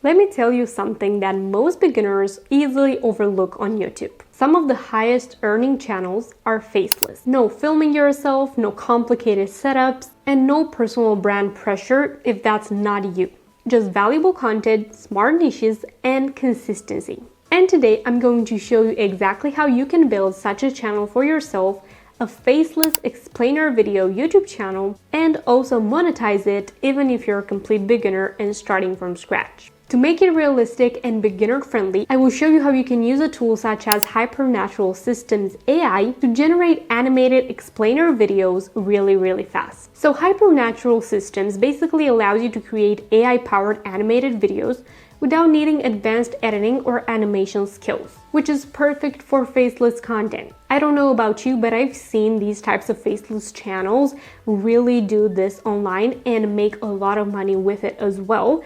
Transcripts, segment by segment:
Let me tell you something that most beginners easily overlook on YouTube. Some of the highest earning channels are faceless. No filming yourself, no complicated setups, and no personal brand pressure if that's not you. Just valuable content, smart niches, and consistency. And today I'm going to show you exactly how you can build such a channel for yourself, a faceless explainer video YouTube channel, and also monetize it even if you're a complete beginner and starting from scratch. To make it realistic and beginner friendly, I will show you how you can use a tool such as Hypernatural Systems AI to generate animated explainer videos really fast. So Hypernatural Systems basically allows you to create AI-powered animated videos without needing advanced editing or animation skills, which is perfect for faceless content. I don't know about you, but I've seen these types of faceless channels really do this online and make a lot of money with it as well.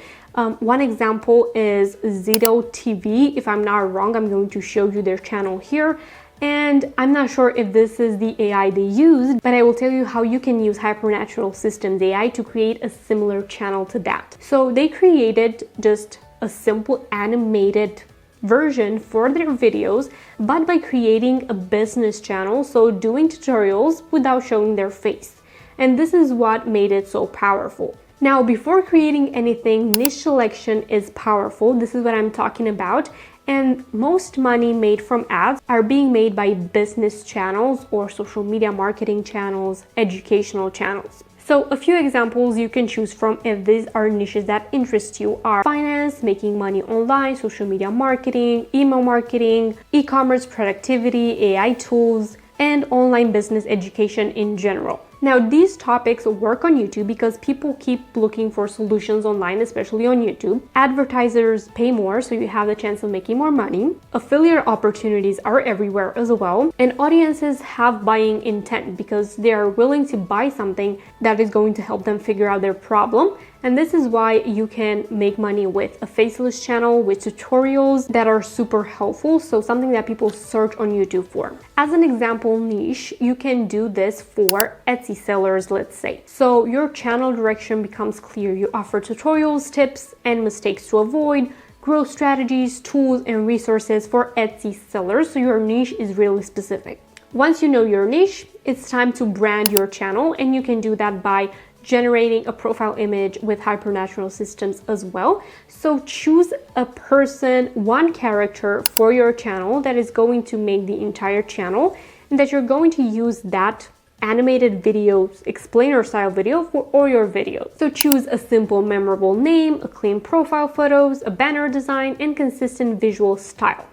One example is Zito TV. If I'm not wrong, I'm going to show you their channel here. And I'm not sure if this is the AI they used, but I will tell you how you can use Hypernatural Systems AI to create a similar channel to that. So they created just a simple animated version for their videos, but by creating a business channel, so doing tutorials without showing their face. And this is what made it so powerful. Now, before creating anything, niche selection is powerful. This is what I'm talking about. And most money made from ads are being made by business channels or social media marketing channels, educational channels. So a few examples you can choose from if these are niches that interest you are finance, making money online, social media marketing, email marketing, e-commerce, productivity, AI tools, and online business education in general. Now, these topics work on YouTube because people keep looking for solutions online, especially on YouTube. Advertisers pay more, so you have the chance of making more money. Affiliate opportunities are everywhere as well. And audiences have buying intent because they are willing to buy something that is going to help them figure out their problem. And this is why you can make money with a faceless channel with tutorials that are super helpful. So something that people search on YouTube for. As an example niche, you can do this for Etsy sellers, let's say. So your channel direction becomes clear. You offer tutorials, tips, and mistakes to avoid, growth strategies, tools, and resources for Etsy sellers. So your niche is really specific. Once you know your niche, it's time to brand your channel, and you can do that by generating a profile image with Hypernatural Systems as well. So choose a person, one character for your channel that is going to make the entire channel, and that you're going to use that animated videos, explainer style video for all your videos. So choose a simple, memorable name, a clean profile photos, a banner design, and consistent visual style.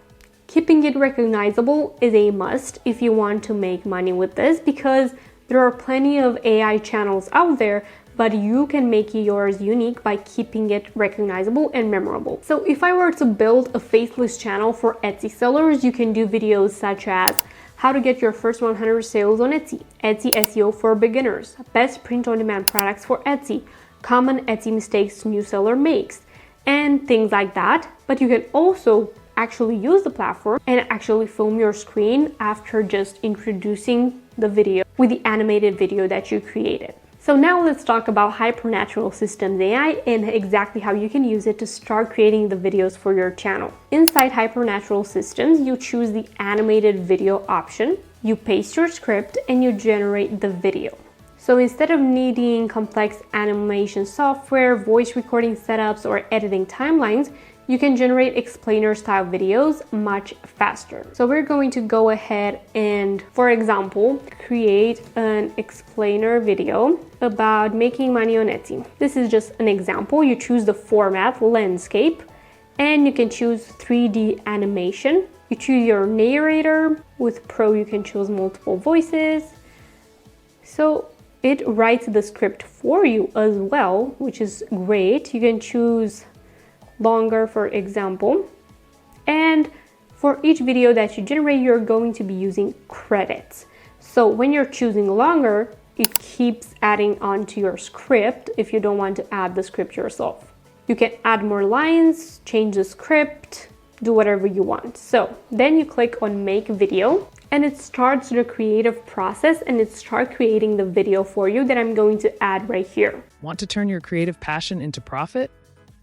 Keeping it recognizable is a must if you want to make money with this, because there are plenty of AI channels out there, but you can make yours unique by keeping it recognizable and memorable. So if I were to build a faceless channel for Etsy sellers, you can do videos such as how to get your first 100 sales on Etsy, Etsy SEO for beginners, best print-on-demand products for Etsy, common Etsy mistakes new seller makes, and things like that. But you can also actually use the platform and actually film your screen after just introducing the video with the animated video that you created. So now let's talk about Hypernatural Systems AI and exactly how you can use it to start creating the videos for your channel. Inside Hypernatural Systems, you choose the animated video option, you paste your script, and you generate the video. So instead of needing complex animation software, voice recording setups, or editing timelines, you can generate explainer style videos much faster. So we're going to go ahead and, for example, create an explainer video about making money on Etsy. This is just an example. You choose the format, landscape, and you can choose 3D animation. You choose your narrator. With Pro, you can choose multiple voices. So it writes the script for you as well, which is great. You can choose longer, for example, and for each video that you generate, you're going to be using credits. So when you're choosing longer, it keeps adding on to your script if you don't want to add the script yourself. You can add more lines, change the script, do whatever you want. So then you click on make video, and it starts the creative process, and it starts creating the video for you that I'm going to add right here. Want to turn your creative passion into profit?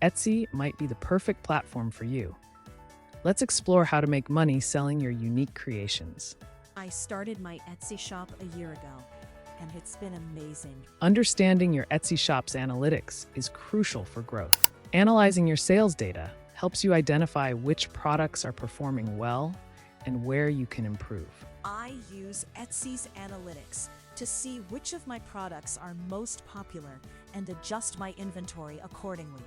Etsy might be the perfect platform for you. Let's explore how to make money selling your unique creations. I started my Etsy shop a year ago, and it's been amazing. Understanding your Etsy shop's analytics is crucial for growth. Analyzing your sales data helps you identify which products are performing well and where you can improve. I use Etsy's analytics to see which of my products are most popular and adjust my inventory accordingly.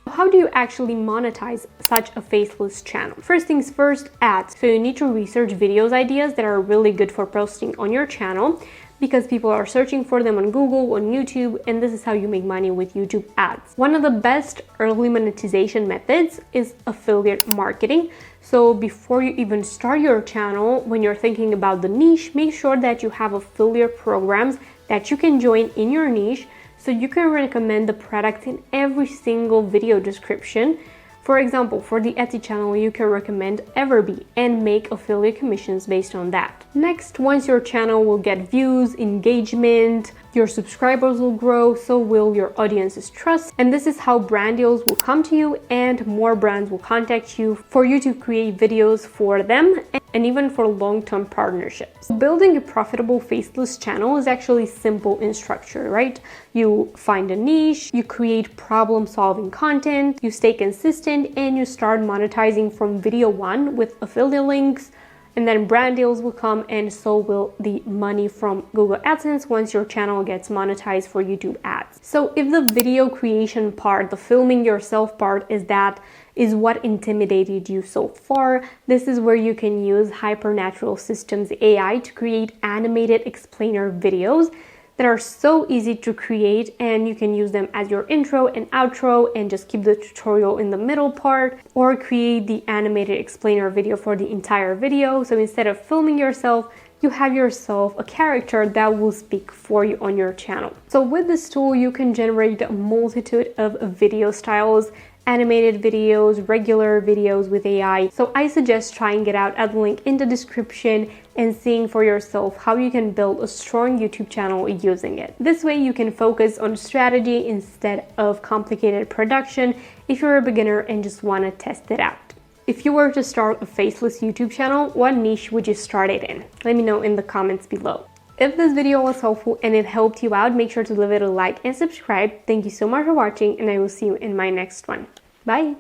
How do you actually monetize such a faceless channel? First things first, ads. So you need to research videos ideas that are really good for posting on your channel, because people are searching for them on Google, on YouTube, and this is how you make money with YouTube ads. One of the best early monetization methods is affiliate marketing. So before you even start your channel, when you're thinking about the niche, make sure that you have affiliate programs that you can join in your niche, so you can recommend the product in every single video description. For example, for the Etsy channel, you can recommend Everbee and make affiliate commissions based on that. Next, once your channel will get views, engagement, your subscribers will grow, so will your audience's trust. And this is how brand deals will come to you and more brands will contact you for you to create videos for them and even for long-term partnerships. Building a profitable faceless channel is actually simple in structure, right? You find a niche, you create problem-solving content, you stay consistent, and you start monetizing from video one with affiliate links, and then brand deals will come, and so will the money from Google AdSense once your channel gets monetized for YouTube ads. So if the video creation part, the filming yourself part is what intimidated you so far, this is where you can use Hypernatural Systems AI to create animated explainer videos that are so easy to create, and you can use them as your intro and outro and just keep the tutorial in the middle part, or create the animated explainer video for the entire video. So instead of filming yourself, you have yourself a character that will speak for you on your channel. So with this tool, you can generate a multitude of video styles, animated videos, regular videos with AI. So I suggest trying it out at the link in the description and seeing for yourself how you can build a strong YouTube channel using it. This way you can focus on strategy instead of complicated production if you're a beginner and just want to test it out. If you were to start a faceless YouTube channel, what niche would you start it in? Let me know in the comments below. If this video was helpful and it helped you out, make sure to leave it a like and subscribe. Thank you so much for watching, and I will see you in my next one. Bye!